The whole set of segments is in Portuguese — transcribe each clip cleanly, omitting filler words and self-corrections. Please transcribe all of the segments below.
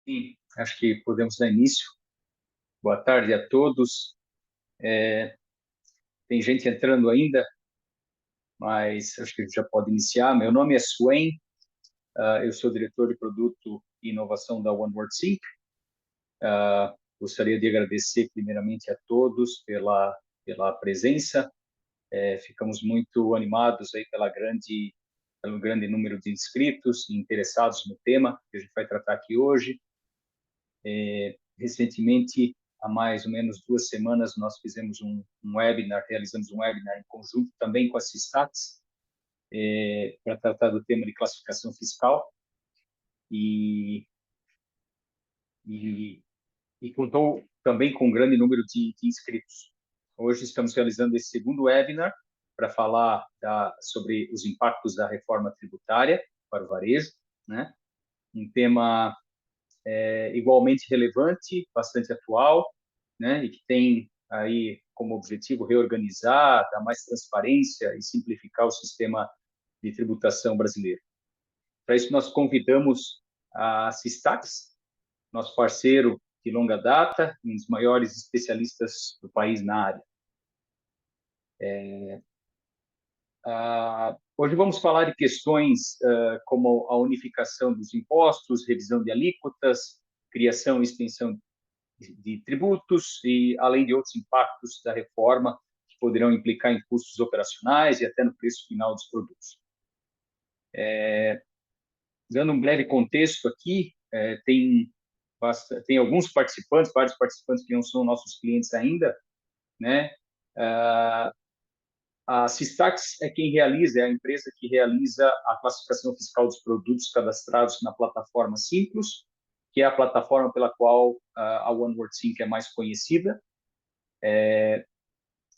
Sim, acho que podemos dar início. Boa tarde a todos. Tem gente entrando ainda, mas acho que já pode iniciar. Meu nome é Swain, eu sou diretor de produto e inovação da OneWord Sync. Gostaria de agradecer primeiramente a todos pela presença. Ficamos muito animados aí pelo grande número de inscritos e interessados no tema que a gente vai tratar aqui hoje. Recentemente, há mais ou menos 2 semanas, nós fizemos realizamos um webinar em conjunto também com a Systax, para tratar do tema de classificação fiscal e, e contou também com um grande número de inscritos. Hoje estamos realizando esse segundo webinar para falar sobre os impactos da reforma tributária para o varejo, né? Um tema igualmente relevante, bastante atual, né, e que tem aí como objetivo reorganizar, dar mais transparência e simplificar o sistema de tributação brasileiro. Para isso, nós convidamos a Systax, nosso parceiro de longa data, um dos maiores especialistas do país na área. Hoje vamos falar de questões como a unificação dos impostos, revisão de alíquotas, criação e extensão de tributos e além de outros impactos da reforma que poderão implicar em custos operacionais e até no preço final dos produtos. Dando um breve contexto aqui, tem alguns participantes, vários participantes que não são nossos clientes ainda, né? A Systax é a empresa que realiza a classificação fiscal dos produtos cadastrados na plataforma Simplus, que é a plataforma pela qual a OneWord Sync é mais conhecida.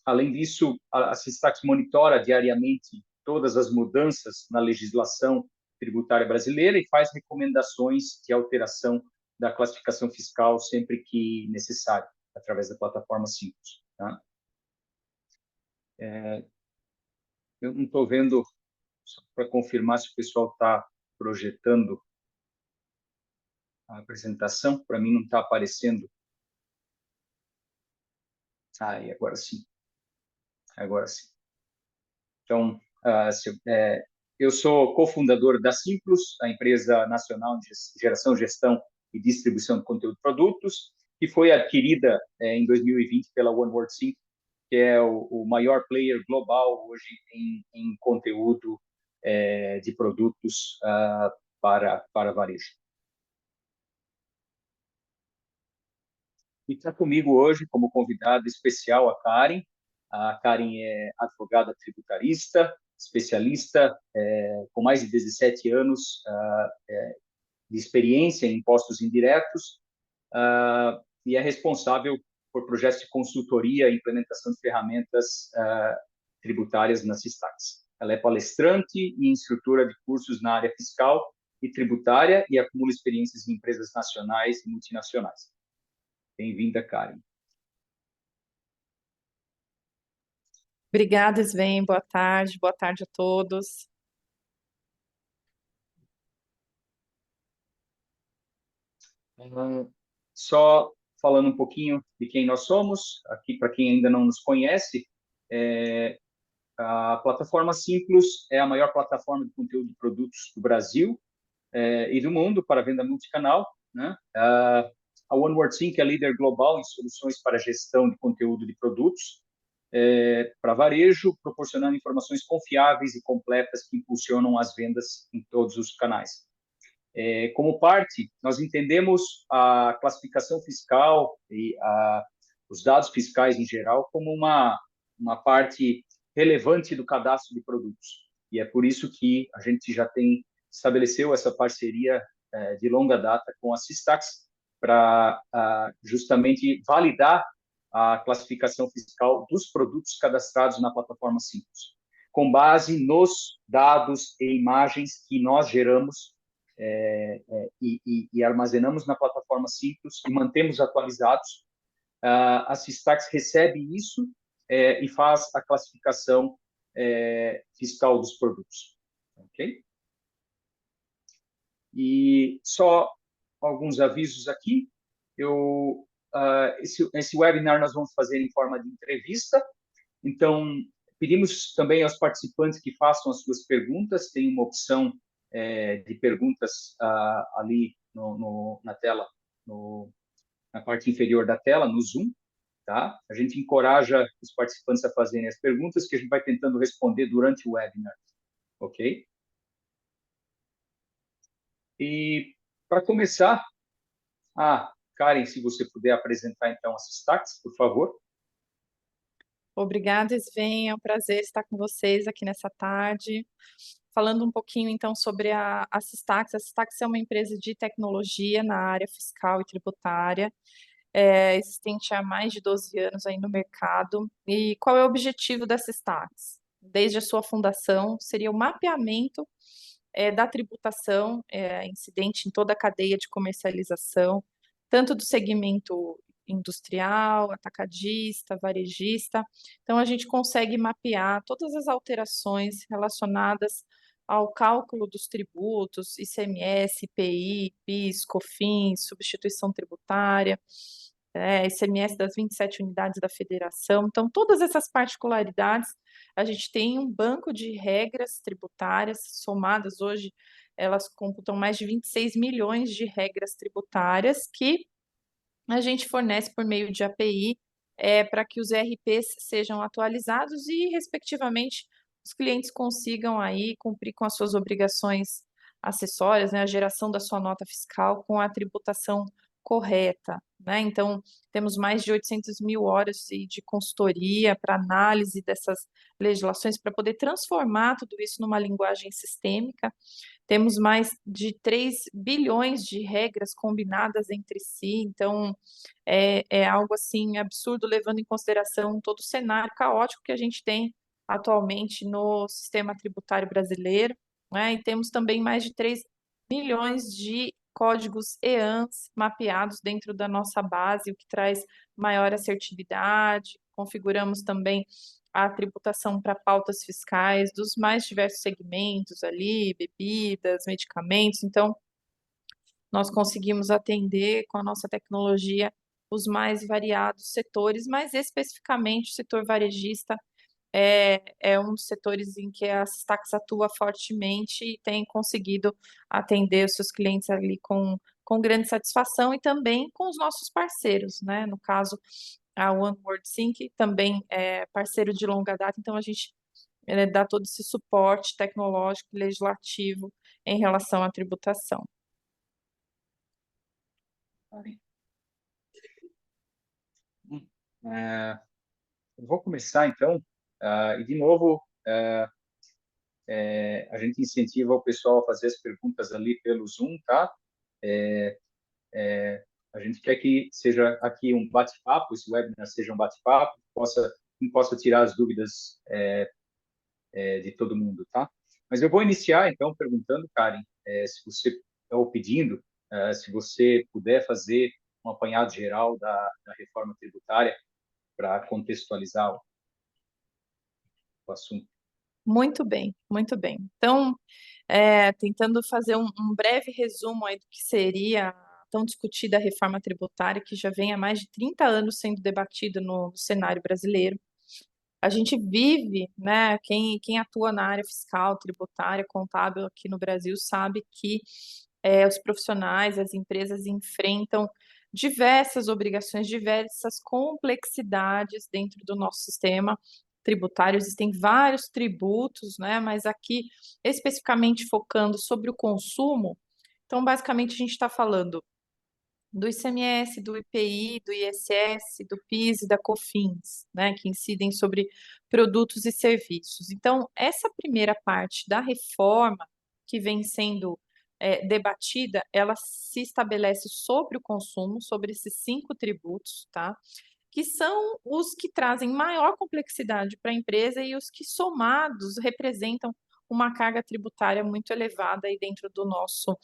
Além disso, a Systax monitora diariamente todas as mudanças na legislação tributária brasileira e faz recomendações de alteração da classificação fiscal sempre que necessário, através da plataforma Simplus. Tá? Eu não estou vendo, só para confirmar se o pessoal está projetando a apresentação, para mim não está aparecendo. E agora sim. Agora sim. Então, eu sou cofundador da Simplus, a empresa nacional de geração, gestão e distribuição de conteúdo de produtos, que foi adquirida em 2020 pela OneWord Sync, que é o maior player global hoje em conteúdo de produtos para varejo. E está comigo hoje, como convidada especial, a Karen. A Karen é advogada tributarista, especialista, com mais de 17 anos de experiência em impostos indiretos, e é responsável por projetos de consultoria e implementação de ferramentas tributárias na Systax. Ela é palestrante e instrutora de cursos na área fiscal e tributária e acumula experiências em empresas nacionais e multinacionais. Bem-vinda, Karen. Obrigada, Sven. Boa tarde a todos. Só falando um pouquinho de quem nós somos, aqui para quem ainda não nos conhece, a plataforma Simplus é a maior plataforma de conteúdo de produtos do Brasil e do mundo para venda multicanal, né? A OneWord Sync é líder global em soluções para gestão de conteúdo de produtos para varejo, proporcionando informações confiáveis e completas que impulsionam as vendas em todos os canais. Como parte, nós entendemos a classificação fiscal e os dados fiscais em geral como uma parte relevante do cadastro de produtos. E é por isso que a gente já estabeleceu essa parceria de longa data com a Systax para justamente validar a classificação fiscal dos produtos cadastrados na plataforma Simplus, com base nos dados e imagens que nós geramos e armazenamos na plataforma Simplus e mantemos atualizados. A Systax recebe isso e faz a classificação fiscal dos produtos. Ok? E só alguns avisos aqui. Esse webinar nós vamos fazer em forma de entrevista, então pedimos também aos participantes que façam as suas perguntas. Tem uma opção de perguntas ali na tela, na parte inferior da tela, no Zoom. Tá? A gente encoraja os participantes a fazerem as perguntas que a gente vai tentando responder durante o webinar, ok? E para começar, Karen, se você puder apresentar então as stacks, por favor. Obrigada, Sven. É um prazer estar com vocês aqui nessa tarde. Falando um pouquinho, então, sobre a Systax. A Systax é uma empresa de tecnologia na área fiscal e tributária, existente há mais de 12 anos aí no mercado. E qual é o objetivo da Systax? Desde a sua fundação, seria o mapeamento da tributação incidente em toda a cadeia de comercialização, tanto do segmento industrial, atacadista, varejista. Então, a gente consegue mapear todas as alterações relacionadas ao cálculo dos tributos, ICMS, IPI, PIS, COFINS, substituição tributária, ICMS das 27 unidades da federação. Então, todas essas particularidades, a gente tem um banco de regras tributárias somadas hoje, elas computam mais de 26 milhões de regras tributárias que a gente fornece por meio de API para que os ERPs sejam atualizados e, respectivamente, os clientes consigam aí cumprir com as suas obrigações acessórias, né, a geração da sua nota fiscal com a tributação correta, né? Então, temos mais de 800 mil horas de consultoria para análise dessas legislações, para poder transformar tudo isso numa linguagem sistêmica. Temos mais de 3 bilhões de regras combinadas entre si, então é algo assim absurdo, levando em consideração todo o cenário caótico que a gente tem atualmente no sistema tributário brasileiro, né? E temos também mais de 3 milhões de códigos EANs mapeados dentro da nossa base, o que traz maior assertividade. Configuramos também a tributação para pautas fiscais dos mais diversos segmentos ali, bebidas, medicamentos. Então, nós conseguimos atender com a nossa tecnologia os mais variados setores, mas especificamente o setor varejista é um dos setores em que a Systax atua fortemente e tem conseguido atender os seus clientes ali com grande satisfação e também com os nossos parceiros, né? No caso, a OneWorldSync também é parceiro de longa data, então a gente dá todo esse suporte tecnológico e legislativo em relação à tributação. Eu vou começar, então, e, de novo, a gente incentiva o pessoal a fazer as perguntas ali pelo Zoom, tá? A gente quer que seja aqui um bate-papo, esse webinar seja um bate-papo, que possa tirar as dúvidas de todo mundo, tá? Mas eu vou iniciar, então, perguntando, Karen, se você, ou pedindo, se você puder fazer um apanhado geral da reforma tributária para contextualizar o assunto. Muito bem, muito bem. Então, tentando fazer um breve resumo aí do que seria a tão discutida reforma tributária, que já vem há mais de 30 anos sendo debatida no cenário brasileiro. A gente vive, né, quem atua na área fiscal, tributária, contábil aqui no Brasil sabe que os profissionais, as empresas enfrentam diversas obrigações, diversas complexidades dentro do nosso sistema tributário. Existem vários tributos, né, mas aqui especificamente focando sobre o consumo. Então, basicamente, a gente está falando do ICMS, do IPI, do ISS, do PIS e da COFINS, né, que incidem sobre produtos e serviços. Então, essa primeira parte da reforma que vem sendo debatida, ela se estabelece sobre o consumo, sobre esses 5 tributos, tá? Que são os que trazem maior complexidade para a empresa e os que, somados, representam uma carga tributária muito elevada aí dentro do nosso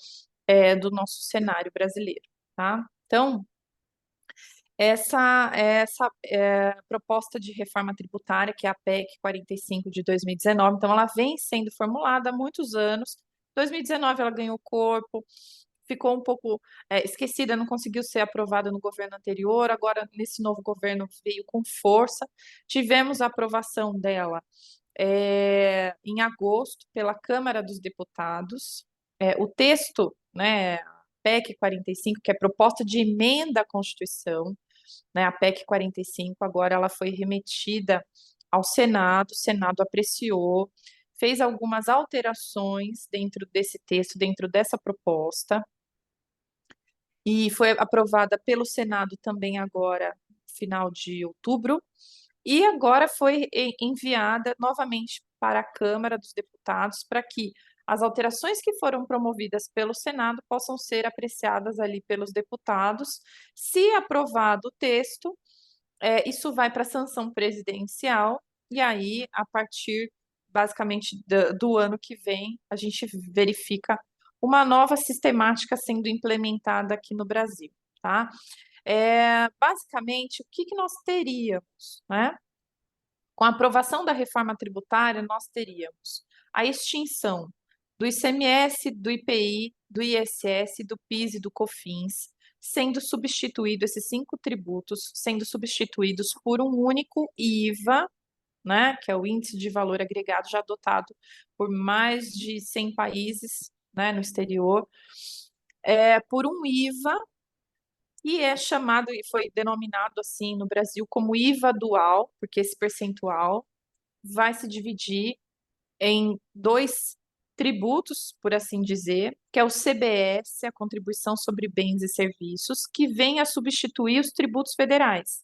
cenário brasileiro. Tá? Então, essa proposta de reforma tributária, que é a PEC 45 de 2019, então ela vem sendo formulada há muitos anos. Em 2019 ela ganhou corpo, ficou um pouco esquecida, não conseguiu ser aprovada no governo anterior, agora nesse novo governo veio com força. Tivemos a aprovação dela em agosto pela Câmara dos Deputados. O texto, né, PEC 45, que é proposta de emenda à Constituição, né, a PEC 45, agora ela foi remetida ao Senado, o Senado apreciou, fez algumas alterações dentro desse texto, dentro dessa proposta, e foi aprovada pelo Senado também agora, final de outubro, e agora foi enviada novamente para a Câmara dos Deputados para que as alterações que foram promovidas pelo Senado possam ser apreciadas ali pelos deputados. Se aprovado o texto, isso vai para a sanção presidencial, e aí, a partir basicamente do ano que vem, a gente verifica uma nova sistemática sendo implementada aqui no Brasil, tá? Basicamente, o que que nós teríamos, né? Com a aprovação da reforma tributária, nós teríamos a extinção do ICMS, do IPI, do ISS, do PIS e do COFINS, sendo substituído esses 5 tributos, sendo substituídos por um único IVA, né, que é o Índice de Valor Agregado, já adotado por mais de 100 países, né, no exterior, por um IVA que é chamado e foi denominado assim no Brasil como IVA dual, porque esse percentual vai se dividir em 2 tributos, por assim dizer, que é o CBS, a Contribuição sobre Bens e Serviços, que vem a substituir os tributos federais,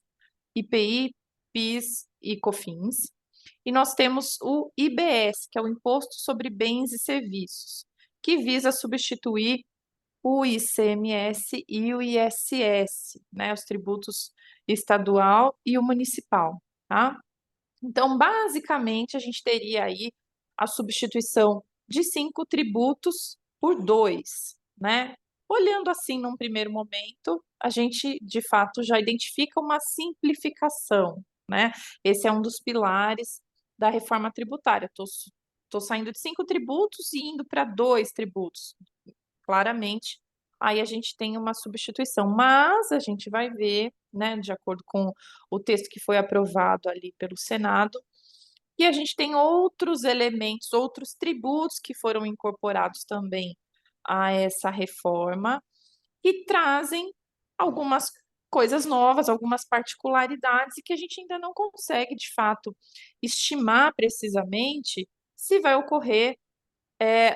IPI, PIS e COFINS. E nós temos o IBS, que é o Imposto sobre Bens e Serviços, que visa substituir o ICMS e o ISS, né, os tributos estadual e o municipal, tá? Então, basicamente, a gente teria aí a substituição de 5 tributos por 2, né? Olhando assim num primeiro momento, a gente de fato já identifica uma simplificação, né? Esse é um dos pilares da reforma tributária. Tô saindo de 5 tributos e indo para 2 tributos. Claramente, aí a gente tem uma substituição, mas a gente vai ver, né, de acordo com o texto que foi aprovado ali pelo Senado, e a gente tem outros elementos, outros tributos que foram incorporados também a essa reforma, e trazem algumas coisas novas, algumas particularidades, e que a gente ainda não consegue, de fato, estimar precisamente se vai ocorrer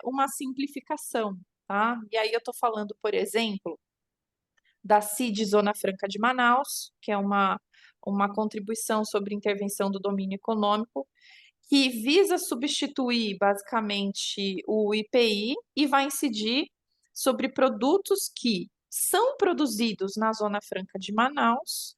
uma simplificação, tá? E aí eu estou falando, por exemplo, da CID Zona Franca de Manaus, que é uma contribuição sobre intervenção do domínio econômico, que visa substituir basicamente o IPI e vai incidir sobre produtos que são produzidos na Zona Franca de Manaus,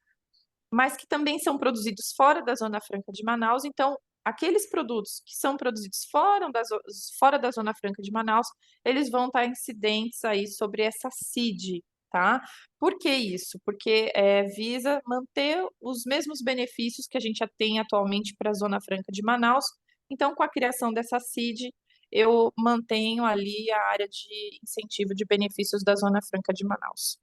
mas que também são produzidos fora da Zona Franca de Manaus. Então, aqueles produtos que são produzidos fora da Zona Franca de Manaus, eles vão estar incidentes aí sobre essa CID, tá? Por que isso? Porque visa manter os mesmos benefícios que a gente já tem atualmente para a Zona Franca de Manaus. Então, com a criação dessa CID, eu mantenho ali a área de incentivo de benefícios da Zona Franca de Manaus.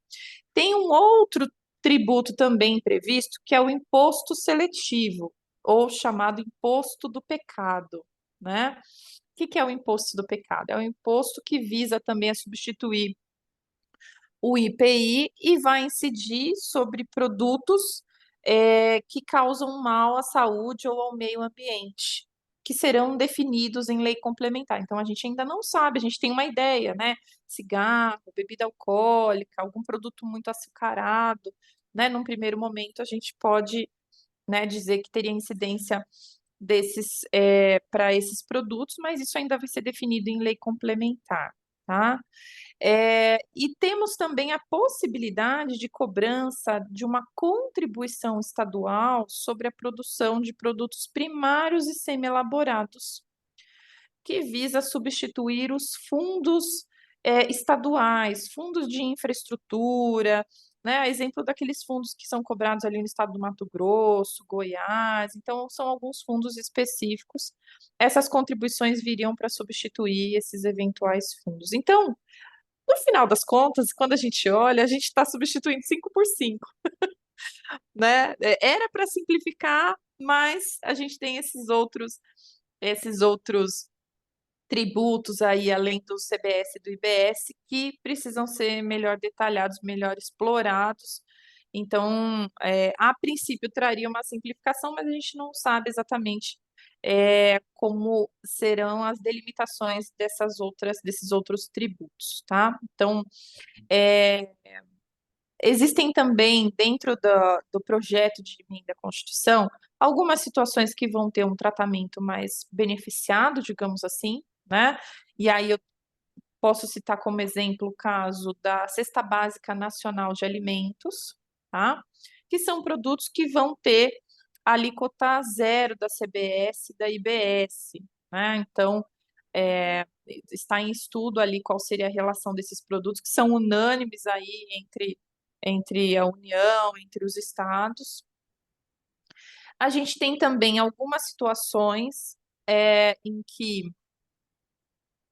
Tem um outro tributo também previsto, que é o imposto seletivo, ou chamado imposto do pecado, né? O que que é o imposto do pecado? É um imposto que visa também a substituir o IPI e vai incidir sobre produtos que causam mal à saúde ou ao meio ambiente, que serão definidos em lei complementar. Então, a gente ainda não sabe, a gente tem uma ideia, né? Cigarro, bebida alcoólica, algum produto muito açucarado, né? Num primeiro momento, a gente pode, né, dizer que teria incidência desses para esses produtos, mas isso ainda vai ser definido em lei complementar, tá? E temos também a possibilidade de cobrança de uma contribuição estadual sobre a produção de produtos primários e semi-elaborados, que visa substituir os fundos estaduais, fundos de infraestrutura, né? A exemplo daqueles fundos que são cobrados ali no estado do Mato Grosso, Goiás, então são alguns fundos específicos. Essas contribuições viriam para substituir esses eventuais fundos. Então, No final das contas, quando a gente olha, a gente está substituindo 5 por 5, né? Era para simplificar, mas a gente tem esses outros tributos aí, além do CBS e do IBS, que precisam ser melhor detalhados, melhor explorados. Então, a princípio traria uma simplificação, mas a gente não sabe exatamente como serão as delimitações desses outros tributos, tá? Então, é, existem também, dentro do projeto de emenda à Constituição, algumas situações que vão ter um tratamento mais beneficiado, digamos assim, né? E aí eu posso citar como exemplo o caso da Cesta Básica Nacional de Alimentos, tá? Que são produtos que vão ter alíquota zero da CBS e da IBS, né? Então, está em estudo ali qual seria a relação desses produtos, que são unânimes aí entre a União, entre os estados. A gente tem também algumas situações em que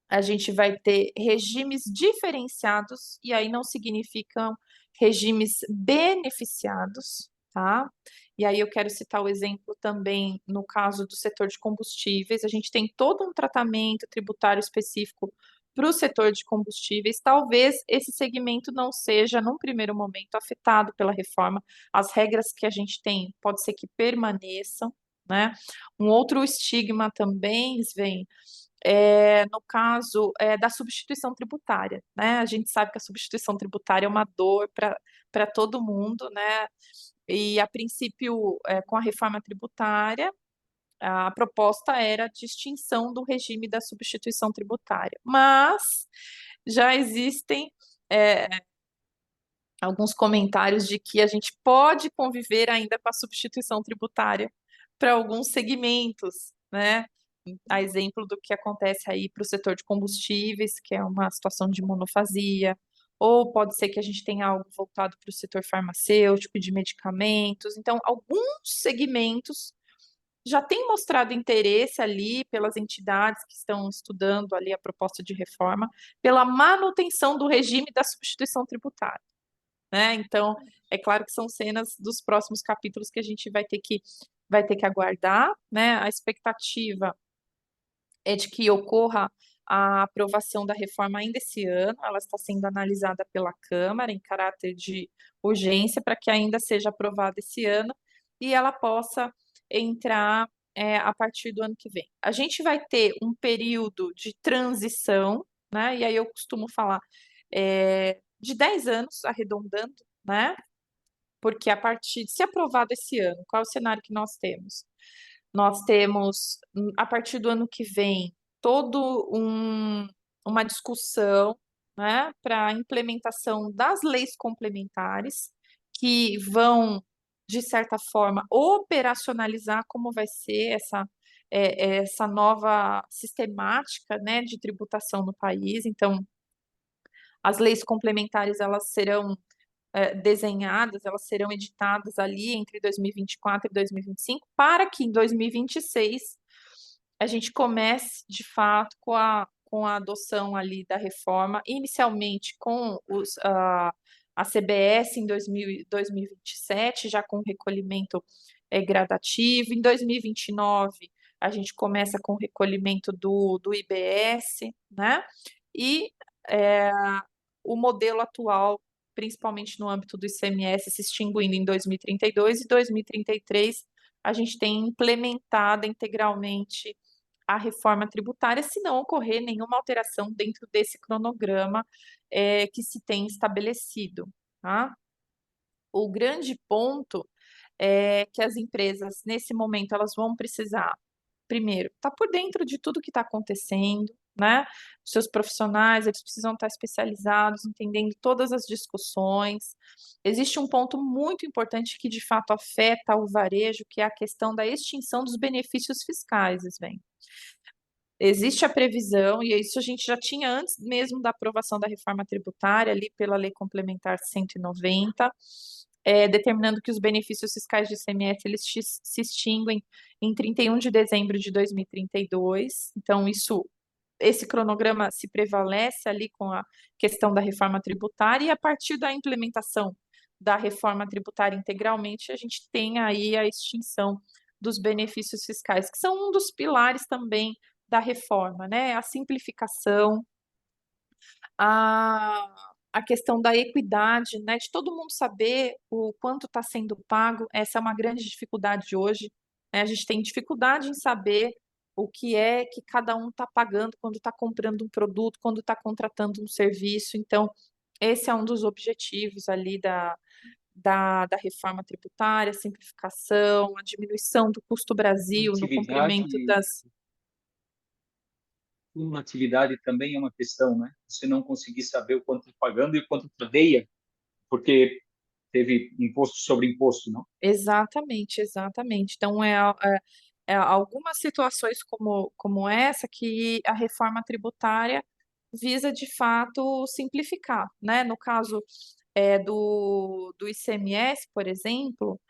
a gente vai ter regimes diferenciados, e aí não significam regimes beneficiados, tá? E aí eu quero citar o exemplo também no caso do setor de combustíveis, a gente tem todo um tratamento tributário específico para o setor de combustíveis, talvez esse segmento não seja, num primeiro momento, afetado pela reforma, as regras que a gente tem pode ser que permaneçam, né? Um outro estigma também, vem no caso da substituição tributária, né? A gente sabe que a substituição tributária é uma dor para todo mundo, né? E a princípio, com a reforma tributária, a proposta era de extinção do regime da substituição tributária, mas já existem é, alguns comentários de que a gente pode conviver ainda com a substituição tributária para alguns segmentos, né? A exemplo do que acontece aí para o setor de combustíveis, que é uma situação de monofasia, ou pode ser que a gente tenha algo voltado para o setor farmacêutico, de medicamentos. Então, alguns segmentos já têm mostrado interesse ali pelas entidades que estão estudando ali a proposta de reforma, pela manutenção do regime da substituição tributária, né? Então, é claro que são cenas dos próximos capítulos que a gente vai ter que aguardar, né? A expectativa é de que ocorra a aprovação da reforma ainda esse ano. Ela está sendo analisada pela Câmara em caráter de urgência para que ainda seja aprovada esse ano e ela possa entrar a partir do ano que vem. A gente vai ter um período de transição, né? E aí eu costumo falar de 10 anos, arredondando, né? Porque a partir de se aprovado esse ano, qual é o cenário que nós temos? Nós temos, a partir do ano que vem, todo uma discussão, né, para a implementação das leis complementares, que vão, de certa forma, operacionalizar como vai ser essa nova sistemática, né, de tributação no país. Então, as leis complementares, elas serão desenhadas, elas serão editadas ali entre 2024 e 2025, para que em 2026 a gente comece, de fato, com a adoção ali da reforma, inicialmente com a CBS em 2027, já com recolhimento gradativo. Em 2029, a gente começa com o recolhimento do IBS, né? E é, o modelo atual, principalmente no âmbito do ICMS, se extinguindo em 2032 e 2033, a gente tem implementado integralmente a reforma tributária, se não ocorrer nenhuma alteração dentro desse cronograma que se tem estabelecido, tá? O grande ponto é que as empresas, nesse momento, elas vão precisar, primeiro, estar por dentro de tudo que está acontecendo, né? Os seus profissionais, eles precisam estar especializados, entendendo todas as discussões. Existe um ponto muito importante que, de fato, afeta o varejo, que é a questão da extinção dos benefícios fiscais, vem. Existe a previsão, e isso a gente já tinha antes mesmo da aprovação da reforma tributária, ali pela Lei Complementar 190, determinando que os benefícios fiscais de ICMS eles se extinguem em 31 de dezembro de 2032. Então, isso esse cronograma se prevalece ali com a questão da reforma tributária, e a partir da implementação da reforma tributária integralmente, a gente tem aí a extinção dos benefícios fiscais, que são um dos pilares também da reforma, né? A simplificação, a questão da equidade, né? De todo mundo saber o quanto está sendo pago, essa é uma grande dificuldade hoje, né? A gente tem dificuldade em saber o que é que cada um está pagando quando está comprando um produto, quando está contratando um serviço. Então, esse é um dos objetivos ali da reforma tributária, a simplificação, a diminuição do custo Brasil no cumprimento Atividade, das. uma atividade também é uma questão, né? Você não conseguir saber o quanto está pagando e o quanto odeia, porque teve imposto sobre imposto, não? Exatamente, exatamente. Então, algumas situações como essa que a reforma tributária visa, de fato, simplificar, né? No caso do ICMS, por exemplo,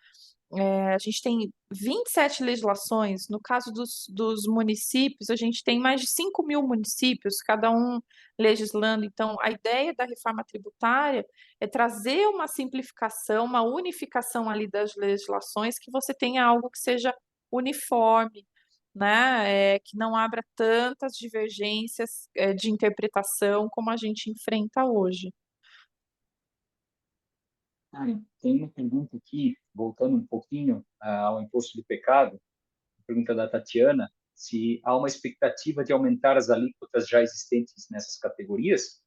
a gente tem 27 legislações. No caso dos municípios, a gente tem mais de 5.000 municípios, cada um legislando. Então, a ideia da reforma tributária é trazer uma simplificação, uma unificação ali das legislações, que você tenha algo que seja uniforme, né? Que não abra tantas divergências, de interpretação como a gente enfrenta hoje. Tem uma pergunta aqui, voltando um pouquinho ao imposto do pecado, pergunta da Tatiana, se há uma expectativa de aumentar as alíquotas já existentes nessas categorias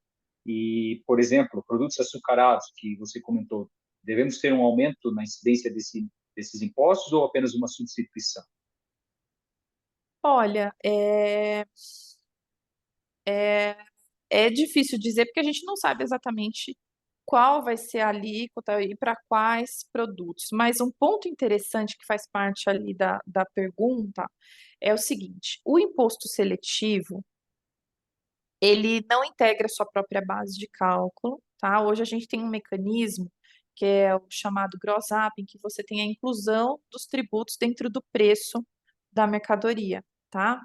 e, por exemplo, produtos açucarados, que você comentou, devemos ter um aumento na incidência desses impostos ou apenas uma substituição? Olha, é difícil dizer porque a gente não sabe exatamente qual vai ser a alíquota e para quais produtos. Mas um ponto interessante que faz parte ali da pergunta é o seguinte: o imposto seletivo, ele não integra sua própria base de cálculo, tá? Hoje a gente tem um mecanismo que é o chamado gross up, em que você tem a inclusão dos tributos dentro do preço da mercadoria, tá?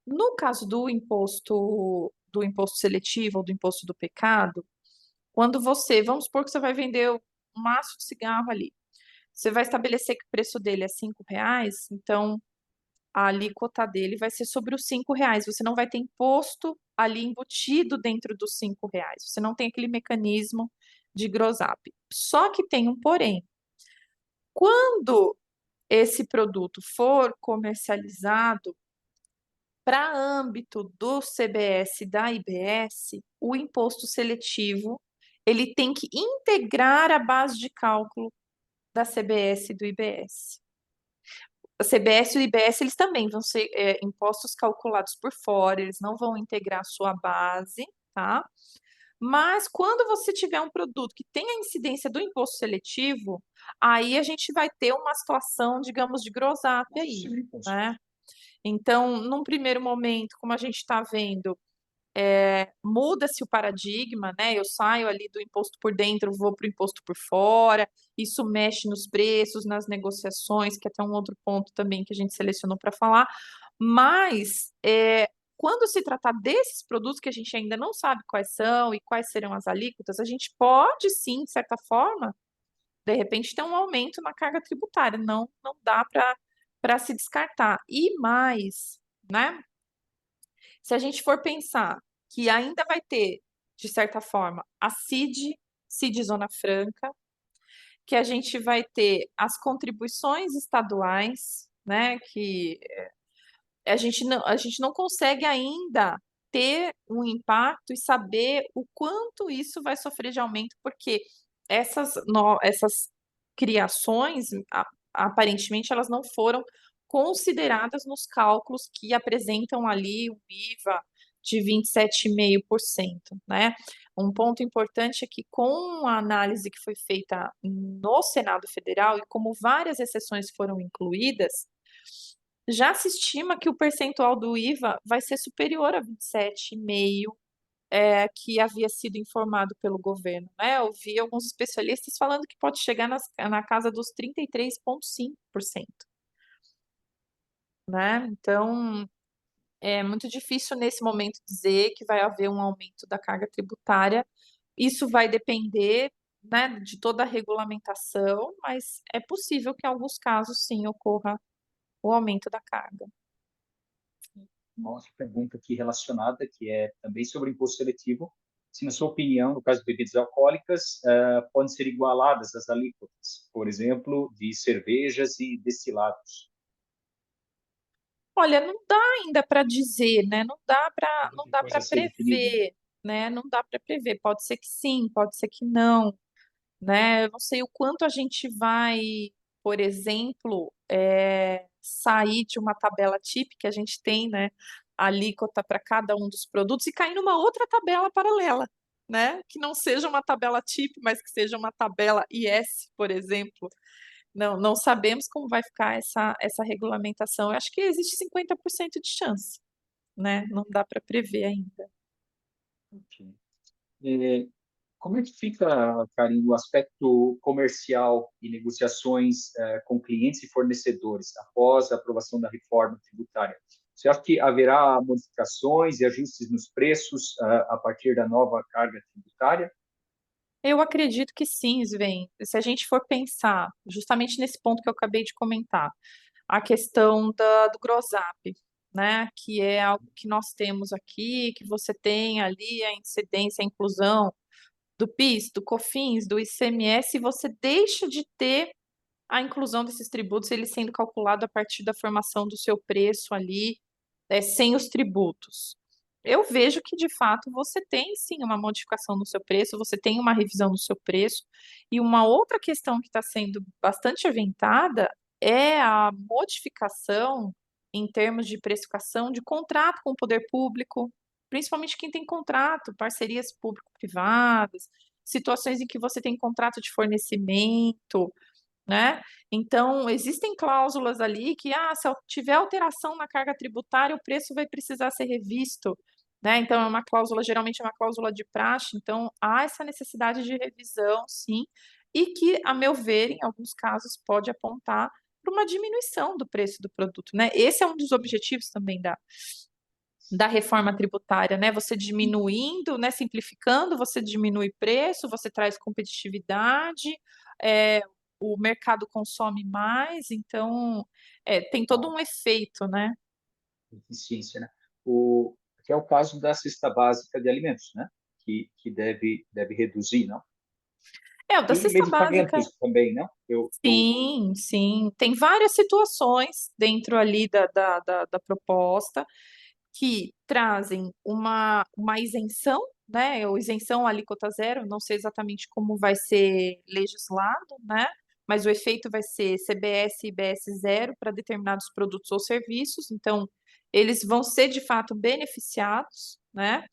No caso do imposto seletivo ou do imposto do pecado, quando vamos supor que você vai vender um maço de cigarro ali, você vai estabelecer que o preço dele é R$ 5, então a alíquota dele vai ser sobre os R$ 5. Você não vai ter imposto ali embutido dentro dos R$ 5. Você não tem aquele mecanismo de gross up. Só que tem um porém. Quando esse produto for comercializado para âmbito do CBS e da IBS, o imposto seletivo ele tem que integrar a base de cálculo da CBS e do IBS. A CBS e o IBS eles também vão ser impostos calculados por fora, eles não vão integrar a sua base, tá? Mas quando você tiver um produto que tem a incidência do imposto seletivo, aí a gente vai ter uma situação, digamos, de gross up aí, né? Então, num primeiro momento, como a gente está vendo, muda-se o paradigma, né? Eu saio ali do imposto por dentro, vou para o imposto por fora, isso mexe nos preços, nas negociações, que é até um outro ponto também que a gente selecionou para falar, mas quando se tratar desses produtos que a gente ainda não sabe quais são e quais serão as alíquotas, a gente pode sim, de certa forma, de repente ter um aumento na carga tributária, não dá para se descartar. E mais, né? Se a gente for pensar que ainda vai ter, de certa forma, a CID Zona Franca, que a gente vai ter as contribuições estaduais, né, que a gente não consegue ainda ter um impacto e saber o quanto isso vai sofrer de aumento, porque essas criações, aparentemente, elas não foram consideradas nos cálculos que apresentam ali o IVA de 27,5%, né? Um ponto importante é que, com a análise que foi feita no Senado Federal, e como várias exceções foram incluídas, já se estima que o percentual do IVA vai ser superior a 27,5%, que havia sido informado pelo governo, né? Eu vi alguns especialistas falando que pode chegar na casa dos 33,5%, né? Então, É muito difícil nesse momento dizer que vai haver um aumento da carga tributária. Isso vai depender, né, de toda a regulamentação, mas é possível que em alguns casos sim ocorra o aumento da carga. Uma outra pergunta aqui relacionada, que é também sobre o imposto seletivo. Se, na sua opinião, no caso de bebidas alcoólicas, podem ser igualadas as alíquotas, por exemplo, de cervejas e destilados. Olha, não dá ainda para dizer, né? Ainda Não tem dá coisa para a ser definida, né? prever, né? Não dá para prever. Pode ser que sim, pode ser que não, né? Eu não sei o quanto a gente vai, por exemplo, sair de uma tabela típica, a gente tem, né, a alíquota para cada um dos produtos e cair numa outra tabela paralela, né? Que não seja uma tabela TIP, mas que seja uma tabela IS, por exemplo. Não sabemos como vai ficar essa regulamentação. Eu acho que existe 50% de chance, né? Não dá para prever ainda. Ok. É, como é que fica, Karim, o aspecto comercial e negociações com clientes e fornecedores após a aprovação da reforma tributária? Você acha que haverá modificações e ajustes nos preços a partir da nova carga tributária? Eu acredito que sim, Sven. Se a gente for pensar justamente nesse ponto que eu acabei de comentar, a questão do gross up, né? Que é algo que nós temos aqui, que você tem ali a incidência, a inclusão do PIS, do COFINS, do ICMS, e você deixa de ter a inclusão desses tributos, ele sendo calculado a partir da formação do seu preço ali, sem os tributos. Eu vejo que, de fato, você tem sim uma modificação no seu preço, você tem uma revisão no seu preço. E uma outra questão que está sendo bastante aventada é a modificação em termos de precificação de contrato com o poder público, principalmente quem tem contrato, parcerias público-privadas, situações em que você tem contrato de fornecimento, né? Então, existem cláusulas ali que, se tiver alteração na carga tributária, o preço vai precisar ser revisto, né? Então, é uma cláusula, geralmente é uma cláusula de praxe, então há essa necessidade de revisão, sim, e que, a meu ver, em alguns casos, pode apontar para uma diminuição do preço do produto, né? Esse é um dos objetivos também da reforma tributária, né? Você diminuindo, né? Simplificando, você diminui preço, você traz competitividade, é, o mercado consome mais, então tem todo A um efeito, né? eficiência, né? Que é o caso da cesta básica de alimentos, né? Que deve reduzir, não? O da E cesta básica, medicamentos também, não? sim, sim. Tem várias situações dentro ali da proposta que trazem uma isenção, né? Ou isenção alíquota zero, não sei exatamente como vai ser legislado, né? Mas o efeito vai ser CBS e IBS zero para determinados produtos ou serviços, então eles vão ser de fato beneficiados, né?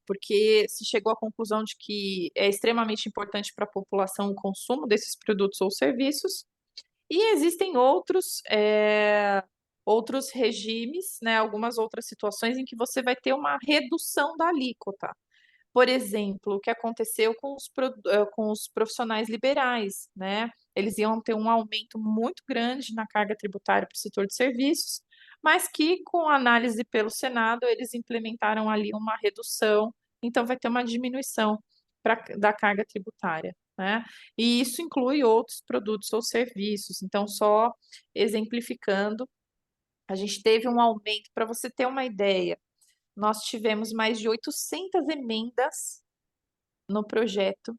Porque se chegou à conclusão de que é extremamente importante para a população o consumo desses produtos ou serviços, e existem outros regimes, né, algumas outras situações em que você vai ter uma redução da alíquota. Por exemplo, o que aconteceu com os profissionais liberais, né? Eles iam ter um aumento muito grande na carga tributária para o setor de serviços, mas que, com análise pelo Senado, eles implementaram ali uma redução, então vai ter uma diminuição da carga tributária, né? E isso inclui outros produtos ou serviços. Então, só exemplificando, a gente teve um aumento, para você ter uma ideia, nós tivemos mais de 800 emendas no projeto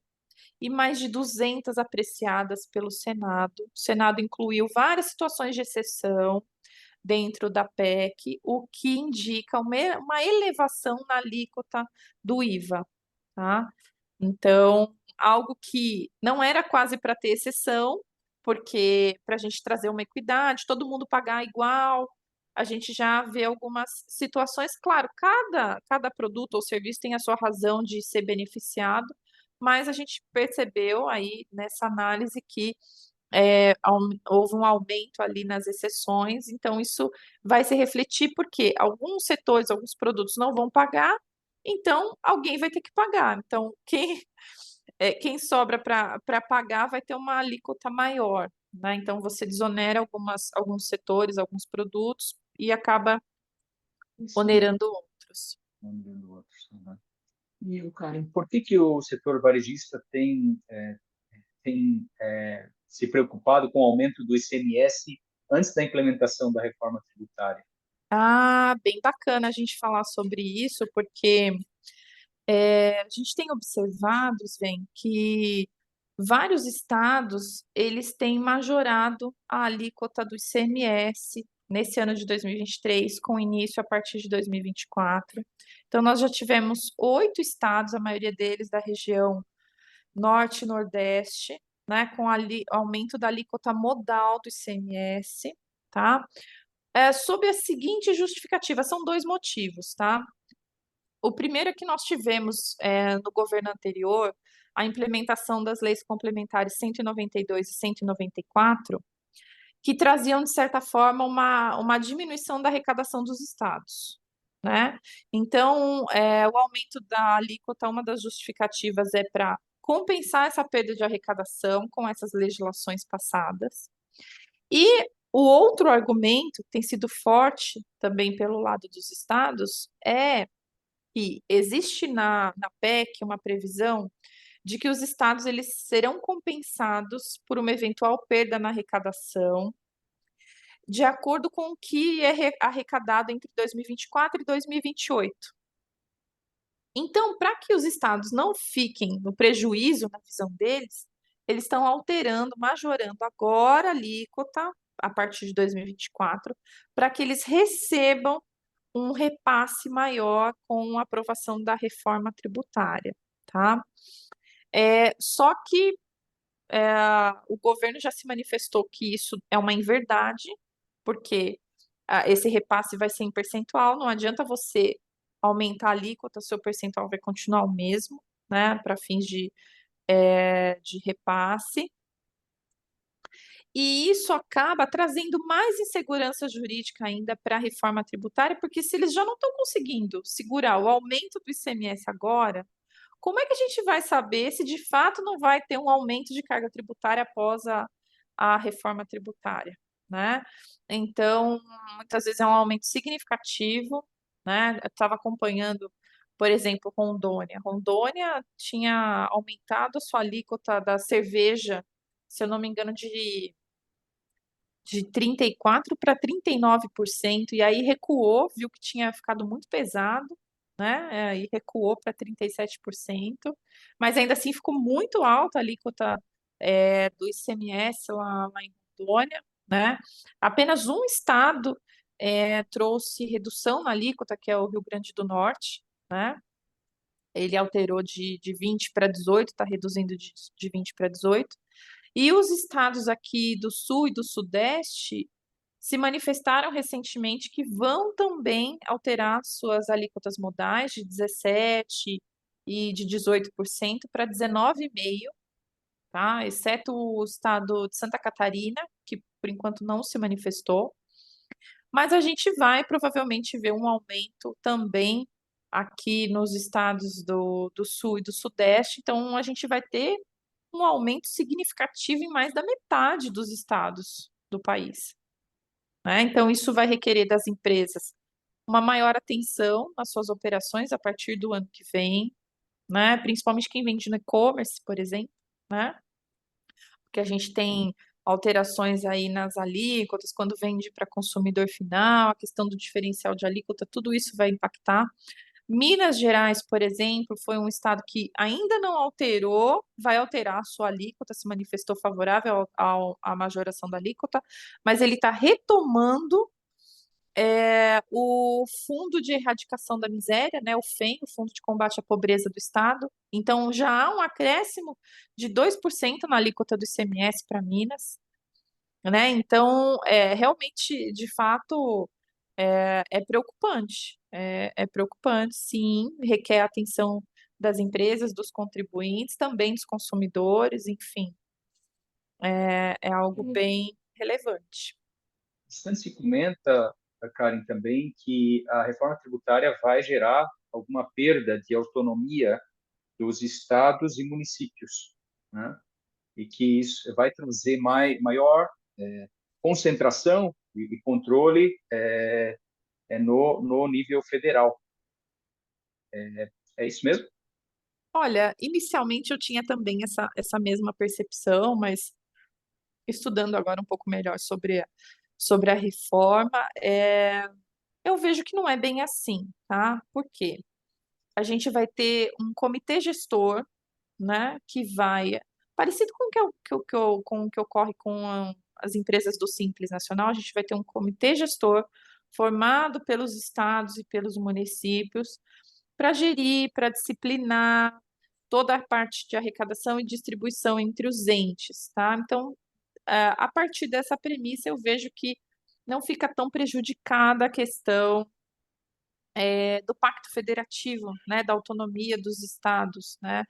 e mais de 200 apreciadas pelo Senado. O Senado incluiu várias situações de exceção dentro da PEC, o que indica uma elevação na alíquota do IVA, tá? Então, algo que não era quase para ter exceção, porque para a gente trazer uma equidade, todo mundo pagar igual, a gente já vê algumas situações, claro, cada produto ou serviço tem a sua razão de ser beneficiado, mas a gente percebeu aí nessa análise que houve um aumento ali nas exceções, então isso vai se refletir porque alguns setores, alguns produtos não vão pagar, então alguém vai ter que pagar. Então, quem sobra para pagar vai ter uma alíquota maior, né? Então você desonera alguns setores, alguns produtos e acaba Sim, onerando outros. um do outro. Uhum. E, Karen, por que que o setor varejista tem se preocupado com o aumento do ICMS antes da implementação da reforma tributária? Ah, bem bacana a gente falar sobre isso, porque a gente tem observado, Sven, que vários estados eles têm majorado a alíquota do ICMS nesse ano de 2023, com início a partir de 2024. Então, nós já tivemos 8 estados, a maioria deles da região Norte e Nordeste, né, com aumento da alíquota modal do ICMS, tá? Sob a seguinte justificativa, são dois motivos, tá? O primeiro é que nós tivemos no governo anterior a implementação das leis complementares 192 e 194, que traziam, de certa forma, uma diminuição da arrecadação dos estados, né? Então, o aumento da alíquota, uma das justificativas é para compensar essa perda de arrecadação com essas legislações passadas. E o outro argumento, que tem sido forte também pelo lado dos estados, é que existe na PEC uma previsão de que os estados eles serão compensados por uma eventual perda na arrecadação, de acordo com o que é arrecadado entre 2024 e 2028. Então, para que os estados não fiquem no prejuízo na visão deles, eles estão alterando, majorando agora a alíquota a partir de 2024, para que eles recebam um repasse maior com a aprovação da reforma tributária, tá? Só que o governo já se manifestou que isso é uma inverdade, porque esse repasse vai ser em percentual, não adianta você aumentar a alíquota, seu percentual vai continuar o mesmo, né, para fins de repasse. E isso acaba trazendo mais insegurança jurídica ainda para a reforma tributária, porque se eles já não estão conseguindo segurar o aumento do ICMS agora, como é que a gente vai saber se de fato não vai ter um aumento de carga tributária após a reforma tributária, né? Então, muitas vezes é um aumento significativo, né? Eu estava acompanhando, por exemplo, Rondônia. Rondônia tinha aumentado a sua alíquota da cerveja, se eu não me engano, de 34% para 39%, e aí recuou, viu que tinha ficado muito pesado, né? E recuou para 37%, mas ainda assim ficou muito alta a alíquota do ICMS lá em Rondônia, né? Apenas um estado trouxe redução na alíquota, que é o Rio Grande do Norte, né? Ele alterou de 20 para 18, está reduzindo de 20 para 18. E os estados aqui do Sul e do Sudeste se manifestaram recentemente que vão também alterar suas alíquotas modais de 17% e de 18% para 19,5%, tá? Exceto o estado de Santa Catarina, que por enquanto não se manifestou. Mas a gente vai provavelmente ver um aumento também aqui nos estados do Sul e do Sudeste. Então, a gente vai ter um aumento significativo em mais da metade dos estados do país, né? Então, isso vai requerer das empresas uma maior atenção nas suas operações a partir do ano que vem, né? Principalmente quem vende no e-commerce, por exemplo, né? Porque a gente tem alterações aí nas alíquotas, quando vende para consumidor final, a questão do diferencial de alíquota, tudo isso vai impactar. Minas Gerais, por exemplo, foi um estado que ainda não alterou, vai alterar a sua alíquota, se manifestou favorável à majoração da alíquota, mas ele está retomando o Fundo de Erradicação da Miséria, né, o FEM, o Fundo de Combate à Pobreza do Estado. Então, já há um acréscimo de 2% na alíquota do ICMS para Minas, né? Então, realmente, de fato, é preocupante. É preocupante, sim, requer a atenção das empresas, dos contribuintes, também dos consumidores, enfim, é algo bem relevante. Bastante se comenta, Karen, também que a reforma tributária vai gerar alguma perda de autonomia dos estados e municípios, né? E que isso vai trazer maior concentração e controle no nível federal. É isso mesmo? Olha, inicialmente eu tinha também essa mesma percepção, mas estudando agora um pouco melhor sobre a reforma, eu vejo que não é bem assim, tá? Por quê? A gente vai ter um comitê gestor, né, que vai, parecido com o com o que ocorre com as empresas do Simples Nacional, a gente vai ter um comitê gestor formado pelos estados e pelos municípios para gerir, para disciplinar toda a parte de arrecadação e distribuição entre os entes, tá? Então, a partir dessa premissa, eu vejo que não fica tão prejudicada a questão do pacto federativo, né, da autonomia dos estados, né?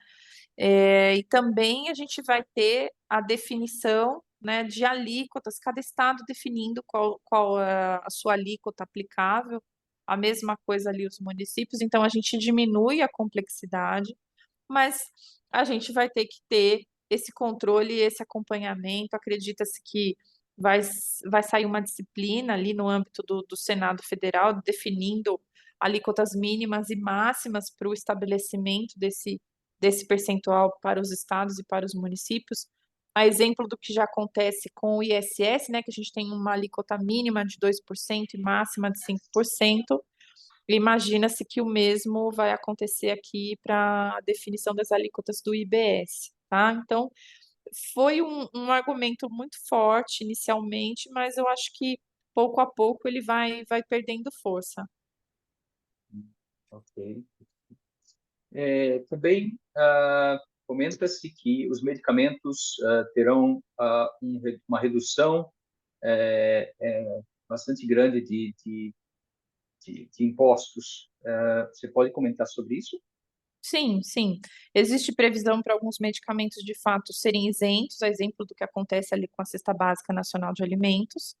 E também a gente vai ter a definição, né, de alíquotas, cada estado definindo qual é a sua alíquota aplicável, a mesma coisa ali os municípios, então a gente diminui a complexidade, mas a gente vai ter que ter esse controle e esse acompanhamento. Acredita-se que vai sair uma disciplina ali no âmbito do Senado Federal, definindo alíquotas mínimas e máximas para o estabelecimento desse percentual para os estados e para os municípios. A exemplo do que já acontece com o ISS, né, que a gente tem uma alíquota mínima de 2% e máxima de 5%. Imagina-se que o mesmo vai acontecer aqui para a definição das alíquotas do IBS, tá? Então, foi um argumento muito forte inicialmente, mas eu acho que pouco a pouco ele vai perdendo força. Ok. Também comenta-se que os medicamentos terão uma redução bastante grande de impostos. Você pode comentar sobre isso? Sim, sim. Existe previsão para alguns medicamentos de fato serem isentos, a exemplo do que acontece ali com a Cesta Básica Nacional de Alimentos,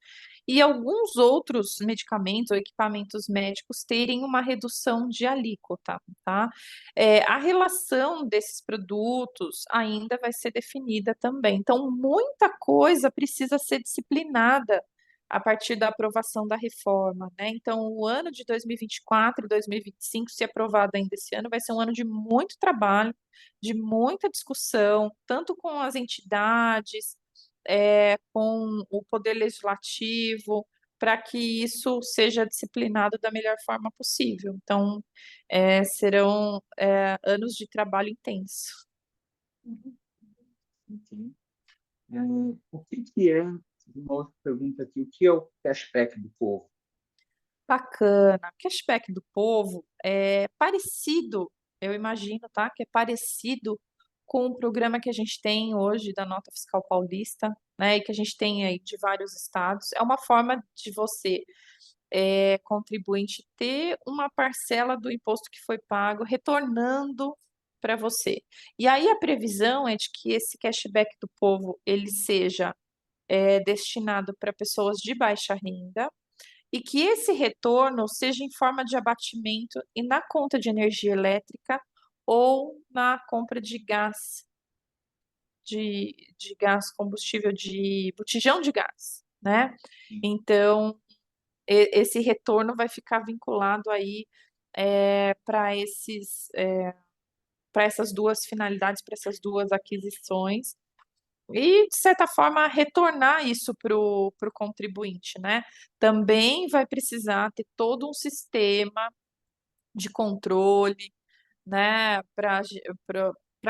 e alguns outros medicamentos ou equipamentos médicos terem uma redução de alíquota, tá? A relação desses produtos ainda vai ser definida também. Então, muita coisa precisa ser disciplinada a partir da aprovação da reforma, né? Então, o ano de 2024 e 2025, se aprovado ainda esse ano, vai ser um ano de muito trabalho, de muita discussão, tanto com as entidades, com o poder legislativo, para que isso seja disciplinado da melhor forma possível. Então, serão anos de trabalho intenso. Enfim. O que é, uma outra pergunta aqui, o que é o cashback do povo? Bacana. Cashback do povo é parecido, eu imagino, tá? Que é parecido com o programa que a gente tem hoje da Nota Fiscal Paulista, né? E que a gente tem aí de vários estados. É uma forma de você, contribuinte, ter uma parcela do imposto que foi pago retornando para você. E aí a previsão é de que esse cashback do povo ele seja destinado para pessoas de baixa renda e que esse retorno seja em forma de abatimento e na conta de energia elétrica ou na compra de gás, de gás combustível, de botijão de gás, né? Então, esse retorno vai ficar vinculado aí para essas duas finalidades, para essas duas aquisições, e, de certa forma, retornar isso para o contribuinte, né? Também vai precisar ter todo um sistema de controle, né? Para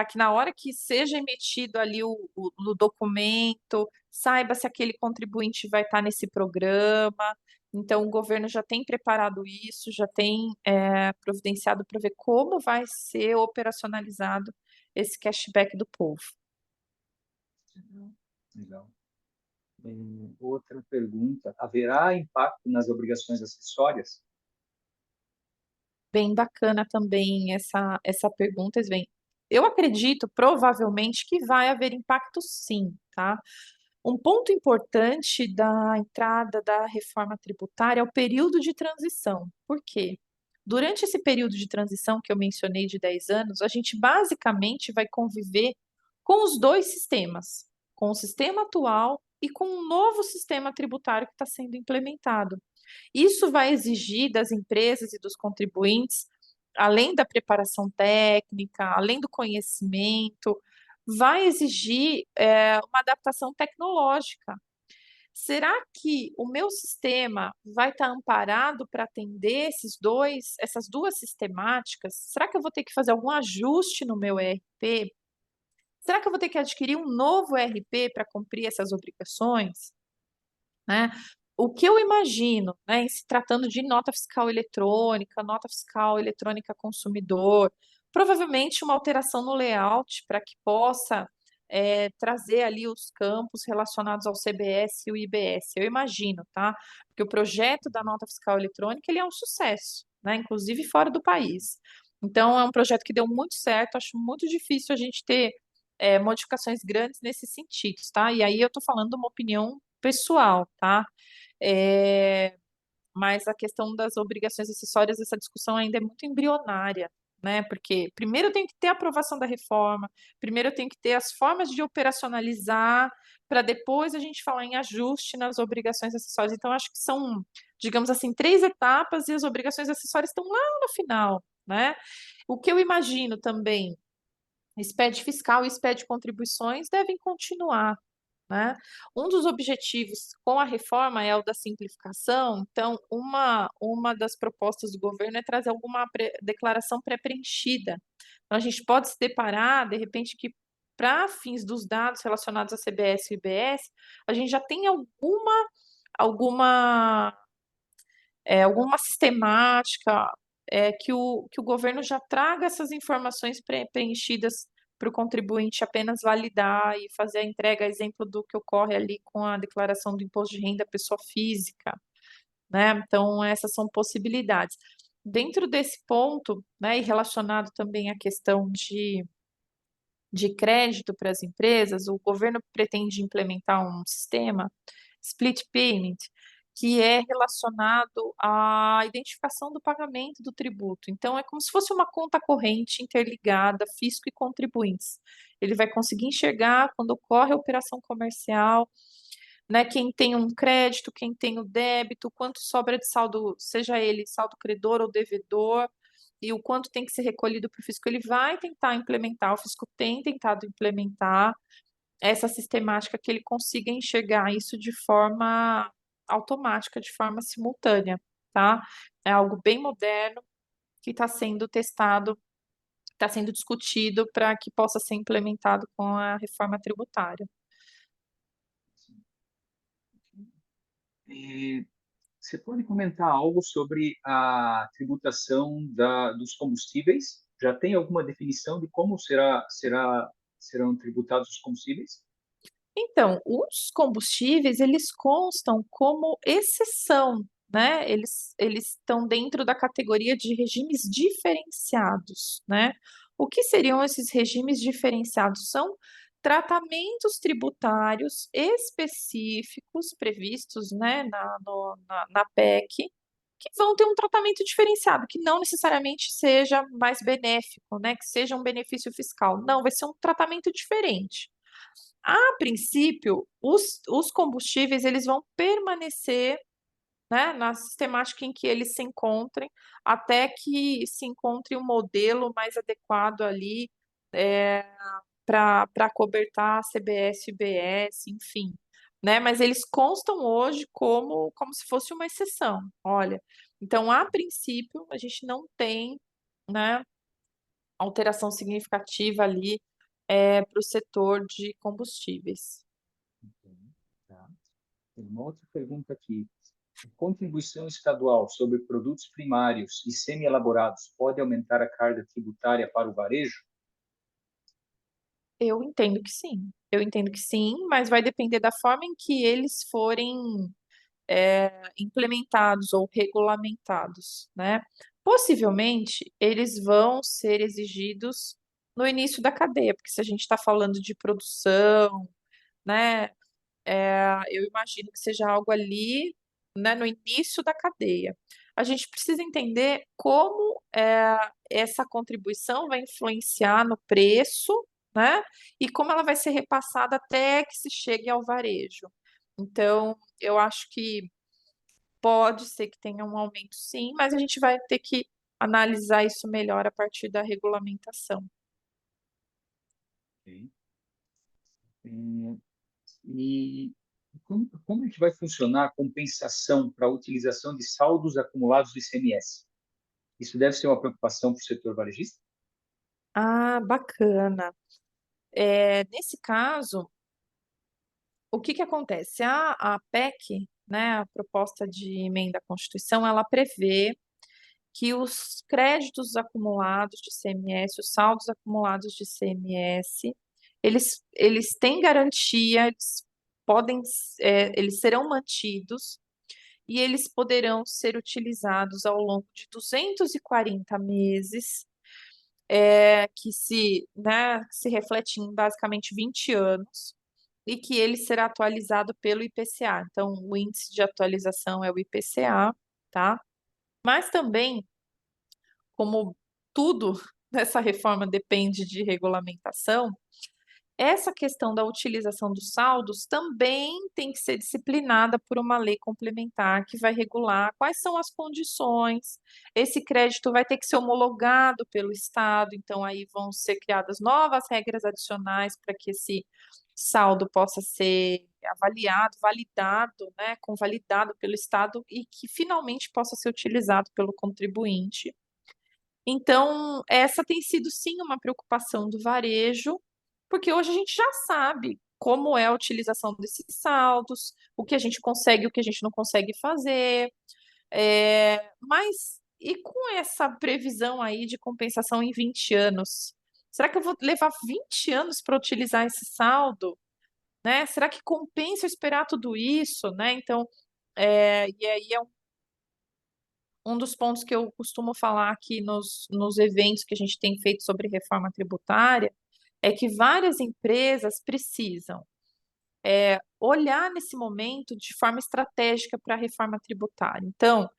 que na hora que seja emitido ali o documento, saiba se aquele contribuinte vai estar nesse programa. Então, o governo já tem preparado isso, já tem providenciado para ver como vai ser operacionalizado esse cashback do povo. Legal. Outra pergunta, haverá impacto nas obrigações acessórias? Bem bacana também essa pergunta, Sven. Eu acredito, provavelmente, que vai haver impacto sim, tá? Um ponto importante da entrada da reforma tributária é o período de transição. Por quê? Durante esse período de transição que eu mencionei de 10 anos, a gente basicamente vai conviver com os dois sistemas, com o sistema atual e com um novo sistema tributário que está sendo implementado. Isso vai exigir das empresas e dos contribuintes, além da preparação técnica, além do conhecimento, vai exigir uma adaptação tecnológica. Será que o meu sistema vai estar amparado para atender essas duas sistemáticas? Será que eu vou ter que fazer algum ajuste no meu ERP? Será que eu vou ter que adquirir um novo ERP para cumprir essas obrigações? Né? O que eu imagino, né, em se tratando de nota fiscal eletrônica consumidor, provavelmente uma alteração no layout para que possa trazer ali os campos relacionados ao CBS e o IBS. Eu imagino, tá? Porque o projeto da nota fiscal eletrônica ele é um sucesso, né? Inclusive fora do país. Então é um projeto que deu muito certo. Acho muito difícil a gente ter modificações grandes nesses sentidos, tá? E aí eu estou falando uma opinião pessoal, tá? É, mas a questão das obrigações acessórias, essa discussão ainda é muito embrionária, né? Porque primeiro tem que ter a aprovação da reforma, primeiro tem que ter as formas de operacionalizar, para depois a gente falar em ajuste nas obrigações acessórias. Então, acho que são, digamos assim, três etapas e as obrigações acessórias estão lá no final, né? O que eu imagino também, SPED fiscal e SPED contribuições devem continuar, né? Um dos objetivos com a reforma é o da simplificação, então, uma das propostas do governo é trazer alguma declaração pré-preenchida. Então, a gente pode se deparar, de repente, que para fins dos dados relacionados a CBS e IBS, a gente já tem alguma, alguma sistemática que o governo já traga essas informações preenchidas para o contribuinte apenas validar e fazer a entrega, exemplo do que ocorre ali com a declaração do imposto de renda pessoa física, né? Então, essas são possibilidades. Dentro desse ponto, né, e relacionado também à questão de crédito para as empresas, o governo pretende implementar um sistema, split payment, que é relacionado à identificação do pagamento do tributo. Então, é como se fosse uma conta corrente interligada, fisco e contribuintes. Ele vai conseguir enxergar quando ocorre a operação comercial, né, quem tem um crédito, quem tem o débito, quanto sobra de saldo, seja ele saldo credor ou devedor, e o quanto tem que ser recolhido para o fisco. Ele vai tentar implementar, o fisco tem tentado implementar essa sistemática que ele consiga enxergar isso de forma automática, de forma simultânea, tá? É algo bem moderno que está sendo testado, está sendo discutido para que possa ser implementado com a reforma tributária. E você pode comentar algo sobre a tributação dos combustíveis? Já tem alguma definição de como serão tributados os combustíveis? Então, os combustíveis, eles constam como exceção, né? Eles estão dentro da categoria de regimes diferenciados, né? O que seriam esses regimes diferenciados? São tratamentos tributários específicos previstos, né, na PEC, que vão ter um tratamento diferenciado, que não necessariamente seja mais benéfico, né? Que seja um benefício fiscal. Não, vai ser um tratamento diferente. A princípio, os combustíveis eles vão permanecer, né, na sistemática em que eles se encontrem, até que se encontre um modelo mais adequado ali para cobertar CBS, IBS, enfim, né? Mas eles constam hoje como se fosse uma exceção. Olha, então a princípio a gente não tem, né, alteração significativa ali para o setor de combustíveis. Uhum, tá. Tem uma outra pergunta aqui. A contribuição estadual sobre produtos primários e semi-elaborados pode aumentar a carga tributária para o varejo? Eu entendo que sim. Eu entendo que sim, mas vai depender da forma em que eles forem implementados ou regulamentados, né? Possivelmente, eles vão ser exigidos no início da cadeia, porque se a gente está falando de produção, né, eu imagino que seja algo ali, né, no início da cadeia. A gente precisa entender como essa contribuição vai influenciar no preço, né, e como ela vai ser repassada até que se chegue ao varejo. Então, eu acho que pode ser que tenha um aumento sim, mas a gente vai ter que analisar isso melhor a partir da regulamentação. Ok. E como é que vai funcionar a compensação para a utilização de saldos acumulados do ICMS? Isso deve ser uma preocupação para o setor varejista? Ah, bacana. Nesse caso, o que que acontece? A PEC, né, a proposta de emenda à Constituição, ela prevê que os créditos acumulados de ICMS, os saldos acumulados de ICMS, eles têm garantia, eles serão mantidos e eles poderão ser utilizados ao longo de 240 meses, que se reflete em basicamente 20 anos, e que ele será atualizado pelo IPCA. Então, o índice de atualização é o IPCA, tá? Mas também, como tudo nessa reforma depende de regulamentação, essa questão da utilização dos saldos também tem que ser disciplinada por uma lei complementar que vai regular quais são as condições. Esse crédito vai ter que ser homologado pelo Estado, então aí vão ser criadas novas regras adicionais para que esse saldo possa ser avaliado, validado, né, convalidado pelo Estado e que finalmente possa ser utilizado pelo contribuinte. Então, essa tem sido sim uma preocupação do varejo, porque hoje a gente já sabe como é a utilização desses saldos, o que a gente consegue e o que a gente não consegue fazer. Mas e com essa previsão aí de compensação em 20 anos? Será que eu vou levar 20 anos para utilizar esse saldo? Né? Será que compensa eu esperar tudo isso? Né? Então, e aí é um dos pontos que eu costumo falar aqui nos eventos que a gente tem feito sobre reforma tributária é que várias empresas precisam olhar nesse momento de forma estratégica para a reforma tributária. Então,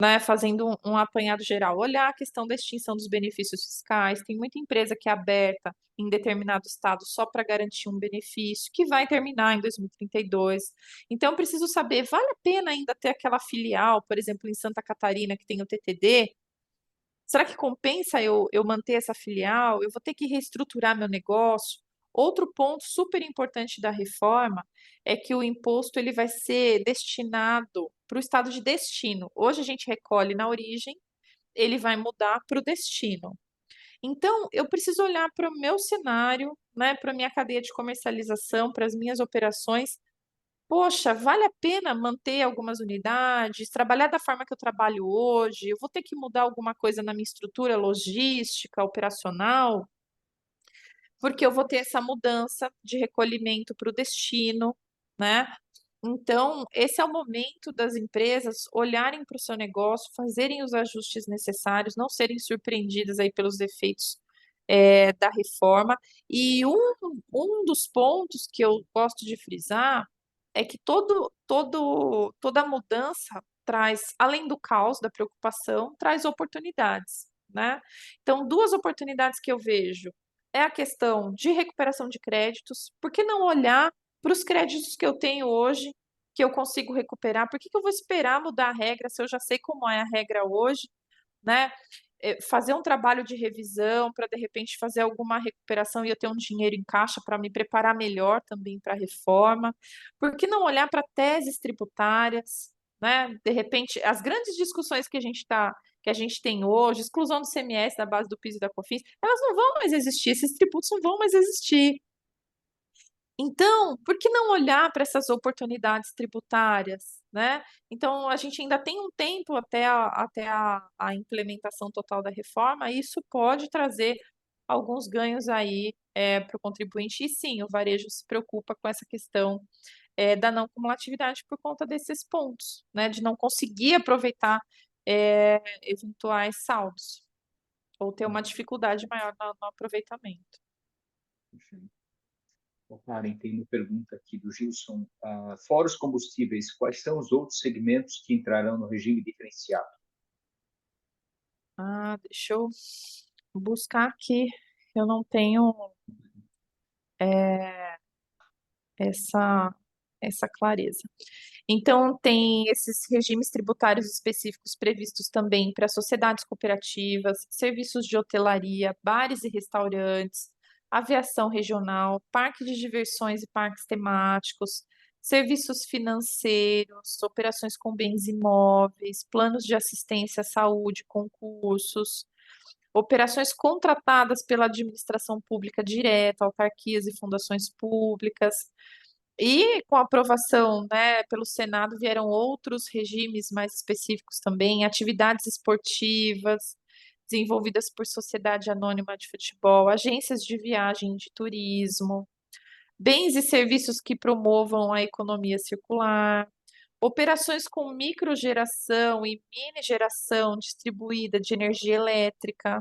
né, fazendo um apanhado geral, olhar a questão da extinção dos benefícios fiscais. Tem muita empresa que é aberta em determinado estado só para garantir um benefício, que vai terminar em 2032. Então, eu preciso saber, vale a pena ainda ter aquela filial, por exemplo, em Santa Catarina, que tem o TTD? Será que compensa eu manter essa filial? Eu vou ter que reestruturar meu negócio? Outro ponto super importante da reforma é que o imposto ele vai ser destinado para o estado de destino. Hoje a gente recolhe na origem, ele vai mudar para o destino. Então, eu preciso olhar para o meu cenário, né, para a minha cadeia de comercialização, para as minhas operações. Poxa, vale a pena manter algumas unidades, trabalhar da forma que eu trabalho hoje? Eu vou ter que mudar alguma coisa na minha estrutura logística, operacional, porque eu vou ter essa mudança de recolhimento para o destino, né? Então, esse é o momento das empresas olharem para o seu negócio, fazerem os ajustes necessários, não serem surpreendidas aí pelos efeitos da reforma. E um dos pontos que eu gosto de frisar é que toda mudança traz, além do caos, da preocupação, traz oportunidades, né? Então, duas oportunidades que eu vejo é a questão de recuperação de créditos. Por que não olhar para os créditos que eu tenho hoje, que eu consigo recuperar? Por que que eu vou esperar mudar a regra se eu já sei como é a regra hoje, né? Fazer um trabalho de revisão para de repente fazer alguma recuperação e eu ter um dinheiro em caixa para me preparar melhor também para a reforma. Por que não olhar para teses tributárias, né? De repente, as grandes discussões que a gente tem hoje, exclusão do CMS da base do PIS e da COFINS, elas não vão mais existir, esses tributos não vão mais existir. Então, por que não olhar para essas oportunidades tributárias, né? Então, a gente ainda tem um tempo até a implementação total da reforma, e isso pode trazer alguns ganhos aí para o contribuinte. E sim, o varejo se preocupa com essa questão da não cumulatividade por conta desses pontos, né? De não conseguir aproveitar eventuais saldos, ou ter uma dificuldade maior no aproveitamento. Enfim. Bom, Karen, tem uma pergunta aqui do Gilson. Fora os combustíveis, quais são os outros segmentos que entrarão no regime diferenciado? Ah, deixa eu buscar aqui. Eu não tenho é, essa, essa clareza. Então, tem esses regimes tributários específicos previstos também para sociedades cooperativas, serviços de hotelaria, bares e restaurantes, aviação regional, parque de diversões e parques temáticos, serviços financeiros, operações com bens imóveis, planos de assistência à saúde, concursos, operações contratadas pela administração pública direta, autarquias e fundações públicas. E com a aprovação, né, pelo Senado vieram outros regimes mais específicos também, atividades esportivas desenvolvidas por sociedade anônima de futebol, agências de viagem e de turismo, bens e serviços que promovam a economia circular, operações com microgeração e mini geração distribuída de energia elétrica,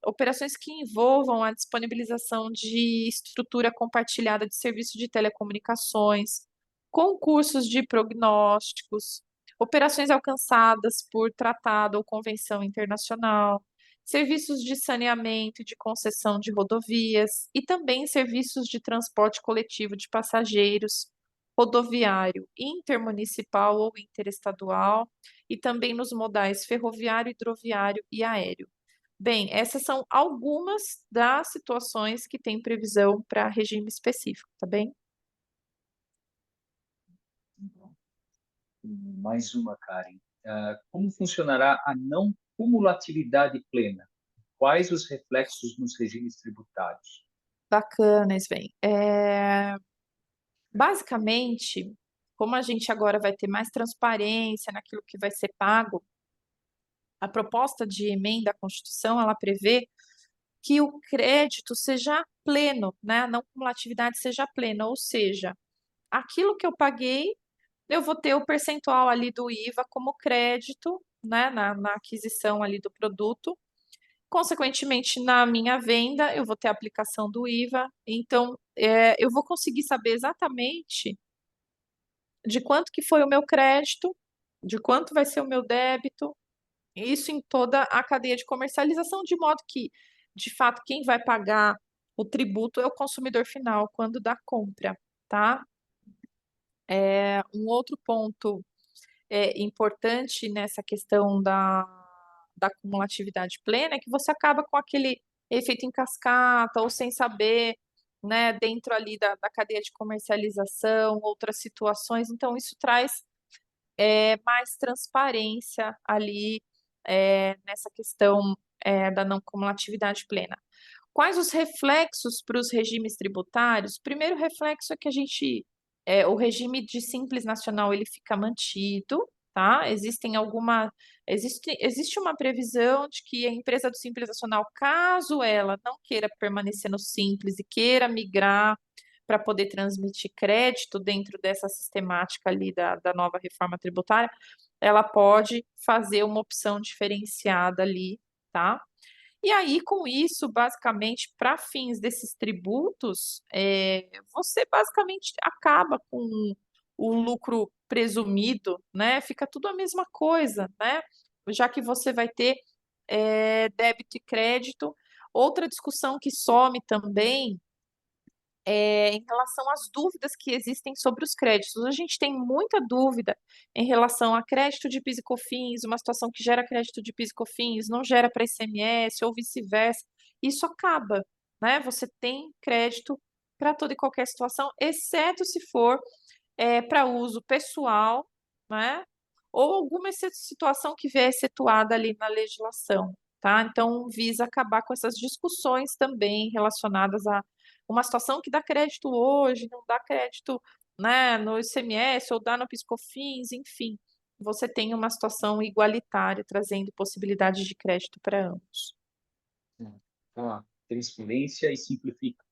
operações que envolvam a disponibilização de estrutura compartilhada de serviço de telecomunicações, concursos de prognósticos, operações alcançadas por tratado ou convenção internacional, serviços de saneamento e de concessão de rodovias e também serviços de transporte coletivo de passageiros, rodoviário, intermunicipal ou interestadual, e também nos modais ferroviário, hidroviário e aéreo. Bem, essas são algumas das situações que têm previsão para regime específico, tá bem? Mais uma, Karen. Como funcionará a não cumulatividade plena? Quais os reflexos nos regimes tributários? Bacana, Sven. Basicamente, como a gente agora vai ter mais transparência naquilo que vai ser pago, a proposta de emenda à Constituição, ela prevê que o crédito seja pleno, né? A não cumulatividade seja plena, ou seja, aquilo que eu paguei, eu vou ter o percentual ali do IVA como crédito, né, na aquisição ali do produto. Consequentemente, na minha venda, eu vou ter a aplicação do IVA. Então, eu vou conseguir saber exatamente de quanto que foi o meu crédito, de quanto vai ser o meu débito, isso em toda a cadeia de comercialização, de modo que, de fato, quem vai pagar o tributo é o consumidor final quando da compra, tá? Um outro ponto importante nessa questão da cumulatividade plena é que você acaba com aquele efeito em cascata ou sem saber, né, dentro ali da cadeia de comercialização, outras situações. Então, isso traz mais transparência ali nessa questão da não cumulatividade plena. Quais os reflexos para os regimes tributários? O primeiro reflexo é que o regime de Simples Nacional ele fica mantido, tá? Existe uma previsão de que a empresa do Simples Nacional, caso ela não queira permanecer no Simples e queira migrar para poder transmitir crédito dentro dessa sistemática ali da nova reforma tributária, ela pode fazer uma opção diferenciada ali, tá? E aí, com isso, basicamente, para fins desses tributos, você basicamente acaba com o lucro presumido, né? Fica tudo a mesma coisa, né? Já que você vai ter débito e crédito. Outra discussão que some também em relação às dúvidas que existem sobre os créditos. A gente tem muita dúvida em relação a crédito de PIS e COFINS, uma situação que gera crédito de PIS e COFINS, não gera para ICMS ou vice-versa. Isso acaba, né? Você tem crédito para toda e qualquer situação, exceto se for para uso pessoal, né? Ou alguma situação que vier excetuada ali na legislação, tá? Então, visa acabar com essas discussões também relacionadas a uma situação que dá crédito hoje, não dá crédito, né, no ICMS ou dá no PIS/COFINS, enfim. Você tem uma situação igualitária, trazendo possibilidades de crédito para ambos. Tá. Transparência e simplifica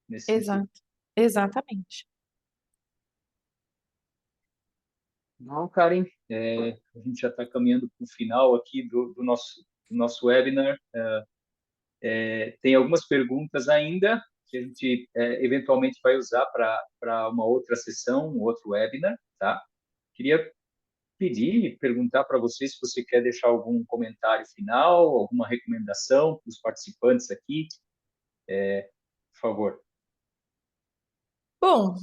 nesse sentido. Exato, exatamente. Não, Karen, a gente já está caminhando para o final aqui do nosso webinar. Tem algumas perguntas ainda que a gente eventualmente vai usar para uma outra sessão, um outro webinar, tá? Queria pedir e perguntar para você se você quer deixar algum comentário final, alguma recomendação para os participantes aqui, por favor. Bom,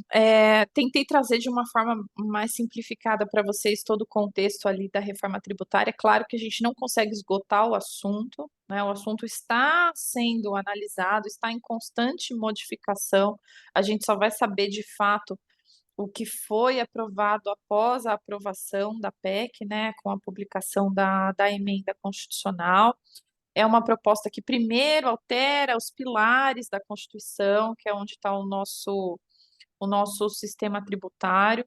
tentei trazer de uma forma mais simplificada para vocês todo o contexto ali da reforma tributária. Claro que a gente não consegue esgotar o assunto, né? O assunto está sendo analisado, está em constante modificação. A gente só vai saber de fato o que foi aprovado após a aprovação da PEC, né? Com a publicação da emenda constitucional. É uma proposta que primeiro altera os pilares da Constituição, que é onde está o nosso sistema tributário,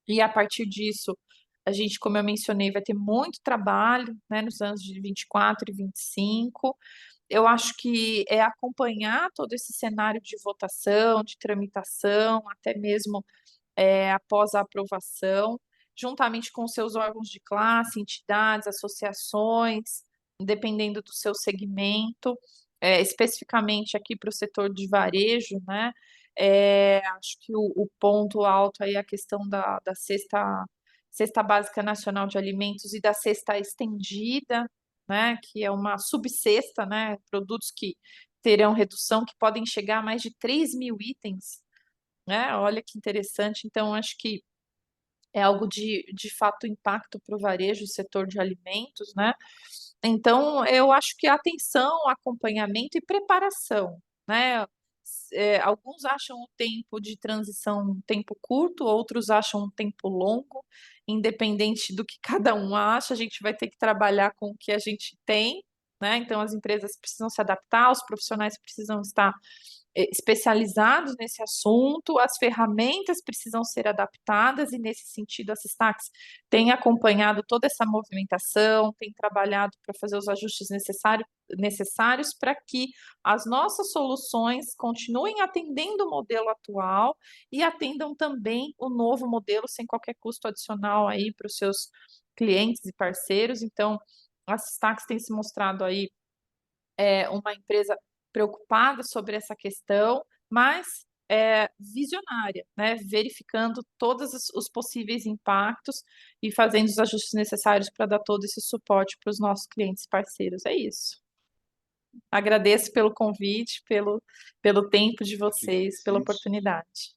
e a partir disso, a gente, como eu mencionei, vai ter muito trabalho, né, nos anos de 24 e 25. Eu acho que é acompanhar todo esse cenário de votação, de tramitação, até mesmo após a aprovação, juntamente com seus órgãos de classe, entidades, associações, dependendo do seu segmento, especificamente aqui para o setor de varejo, né? Acho que o ponto alto aí é a questão da cesta básica nacional de alimentos e da cesta estendida, né? Que é uma subcesta, né? Produtos que terão redução, que podem chegar a mais de 3.000 itens, né? Olha que interessante. Então, acho que é algo de fato impacto para o varejo, o setor de alimentos, né? Então, eu acho que atenção, acompanhamento e preparação, né? Alguns acham o tempo de transição um tempo curto, outros acham um tempo longo, independente do que cada um acha, a gente vai ter que trabalhar com o que a gente tem, né? Então, as empresas precisam se adaptar, os profissionais precisam estar especializados nesse assunto, as ferramentas precisam ser adaptadas, e nesse sentido a Systax tem acompanhado toda essa movimentação, tem trabalhado para fazer os ajustes necessários para que as nossas soluções continuem atendendo o modelo atual e atendam também o novo modelo sem qualquer custo adicional aí para os seus clientes e parceiros. Então, a Systax tem se mostrado aí uma empresa preocupada sobre essa questão, mas visionária, né? Verificando todos os possíveis impactos e fazendo os ajustes necessários para dar todo esse suporte para os nossos clientes e parceiros. É isso. Agradeço pelo convite, pelo tempo de Nós que vocês, pela agradecemos. oportunidade.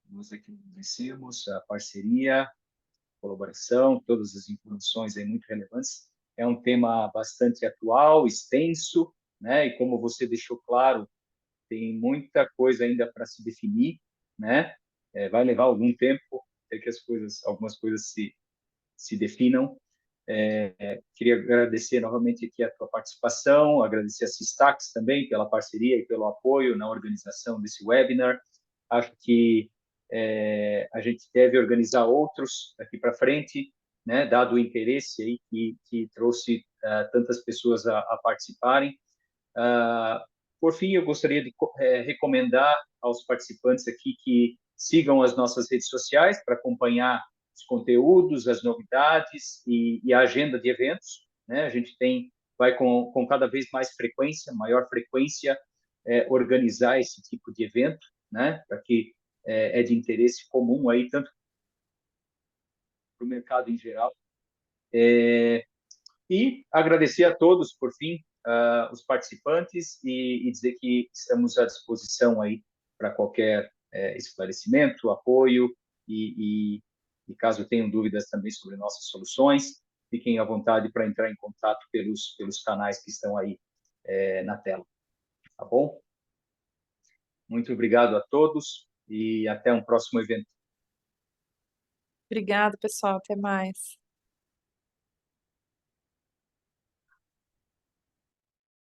Nós aqui agradecemos a parceria, a colaboração, todas as informações aí muito relevantes. É um tema bastante atual, extenso, né? E como você deixou claro, tem muita coisa ainda para se definir, né? Vai levar algum tempo até que algumas coisas se definam. Queria agradecer novamente aqui a tua participação, agradecer a Systax também pela parceria e pelo apoio na organização desse webinar. Acho que a gente deve organizar outros daqui para frente, né, dado o interesse aí que trouxe tantas pessoas a participarem. Por fim, eu gostaria de recomendar aos participantes aqui que sigam as nossas redes sociais para acompanhar os conteúdos, as novidades e a agenda de eventos, né? A gente vai com cada vez mais frequência, maior frequência, organizar esse tipo de evento, né? Para que é de interesse comum aí, tanto para o mercado em geral. E agradecer a todos, por fim, os participantes e dizer que estamos à disposição aí para qualquer esclarecimento, apoio e caso tenham dúvidas também sobre nossas soluções, fiquem à vontade para entrar em contato pelos canais que estão aí na tela. Tá bom? Muito obrigado a todos e até um próximo evento. Obrigada, pessoal. Até mais.